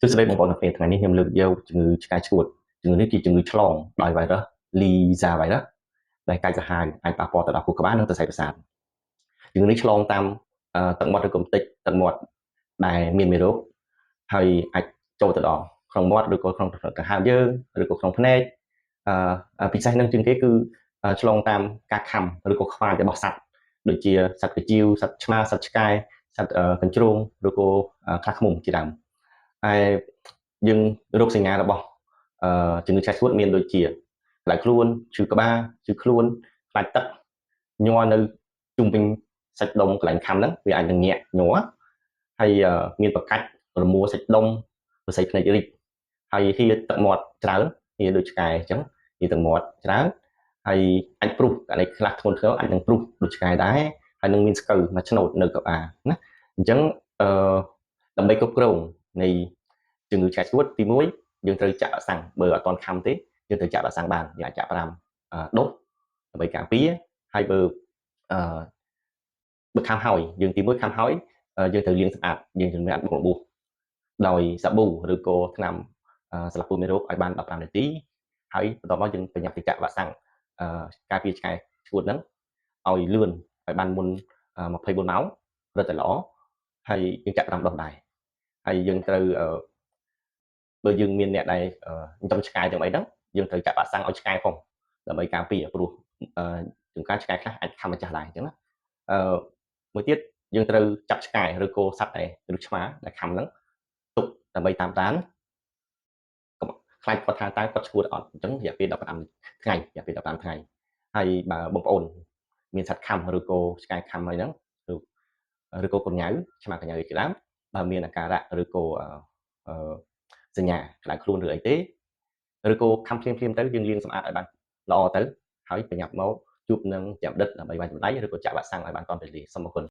គឺស្ដីបងប្អូនទាំងគ្នាថ្ងៃនេះខ្ញុំលើកយកជំងឺឆ្កែឆ្កួតជំងឺនេះជាជំងឺឆ្លងដោយ virus Lisa virus ដែលកាចសាហាវអាចប៉ះពាល់ទៅដល់ខួរក្បាលនិងទៅសរសៃប្រសាទជំងឺនេះឆ្លងតាមទឹកមាត់ឬក៏ទឹកមាត់ដែលមានមេរោគហើយអាចចូលទៅដល់ក្នុងមាត់ឬក៏ក្នុងដង្ហើមយើងឬក៏ក្នុងភ្នែកពិសេសនឹងជាងគេគឺឆ្លងតាមការខាំឬក៏ខ្វាយរបស់សត្វដូចជាសត្វកាជៀវសត្វឆ្មាសត្វឆ្កែសត្វកញ្ជ្រោងឬក៏ខ្លាឃ្មុំជាដើមហើយយើងរោគសញ្ញារបស់ជំងឺឆ្កែឆ្កួតមានដូចជាក្តៅខ្លួនឈឺក្បាលឈឺខ្លួនខ្លាចទឹកញ័រនៅជុំវិញសាច់ដុំកន្លែងខាំហ្នឹងវាអាចនឹងញាក់ញ័រហើយមានប្រកាច់រមួលសាច់ដុំសរសៃភ្នែករីកហើយហៀទឹកមាត់ច្រើនហៀដូចឆ្កែអញ្ចឹងហៀទឹកមាត់ច្រើនហើយអាចព្រុសករណីខ្លះធ្ងន់ធ្ងរអាចនឹងព្រុសដូចឆ្កែដែរហើយនឹងមានស្កូវមួយឆ្នោតនៅក្បាលណាអញ្ចឹងដើម្បីគ្រប់គ្រងនៃជំងឺឆ្កែឆ្កួតទី1យើងត្រូវចាក់វ៉ាក់សាំងបើអត់ទាន់ខាំទេយើងត្រូវចាក់វ៉ាក់សាំងបានយើងអាចចាក់5ដូសដើម្បីការពារហើយបើខាំហើយយើងទី1ខាំហើយយើងត្រូវលាងសម្អាតយើងជំនះបបួសដោយសាប៊ូឬក៏ថ្នាំស្លាប់ពូមេរោគឲ្យបាន15នាទីហើយបន្ទាប់មកយើងប្រញាប់ទៅចាក់វ៉ាក់សាំងការពារឆ្កែឆ្កួតហ្នឹងឲ្យលឿនឲ្យបានមុន24ម៉ោងរឹតតែល្អហើយយើងចាក់5ដុសដែរហើយយើងត្រូវបើយើងមានអ្នកដែលចិញ្ចឹមឆ្កែទាំងអីហ្នឹងយើងត្រូវចាក់វ៉ាក់សាំងឲ្យឆ្កែផងដើម្បីការពារព្រោះជួនកាលឆ្កែខ្លះអាចខាំម្ចាស់ដែរអញ្ចឹងណាមួយទៀតយើងត្រូវចាប់ឆ្កែឬក៏សត្វដែលឬឆ្មាដែលខាំហ្នឹងទុកដើម្បីតាមដានខ្លាចគាត់ថាតើគាត់ឆ្កួតអត់អញ្ចឹងរយៈពេល15ថ្ងៃរយៈពេល15ថ្ងៃហើយបើបងប្អូនមានសត្វខាំឬក៏ឆ្កែខាំហើយហ្នឹងឬក៏កញ្ញៅឆ្មាកញ្ញៅជាដើមបើមានអាការៈឬក៏សញ្ញាក្តៅខ្លួនឬអីទេឬក៏ខំភ្លាមទៅយើងលាងសម្អាតឲ្យបានល្អទៅហើយប្រញាប់មកជួបនឹងចាំដិតដើម្បីបានចម្លៃឬក៏ចាក់វ៉ាក់សាំងឲ្យបានទាន់ពេលវេលាសូមអរគុណ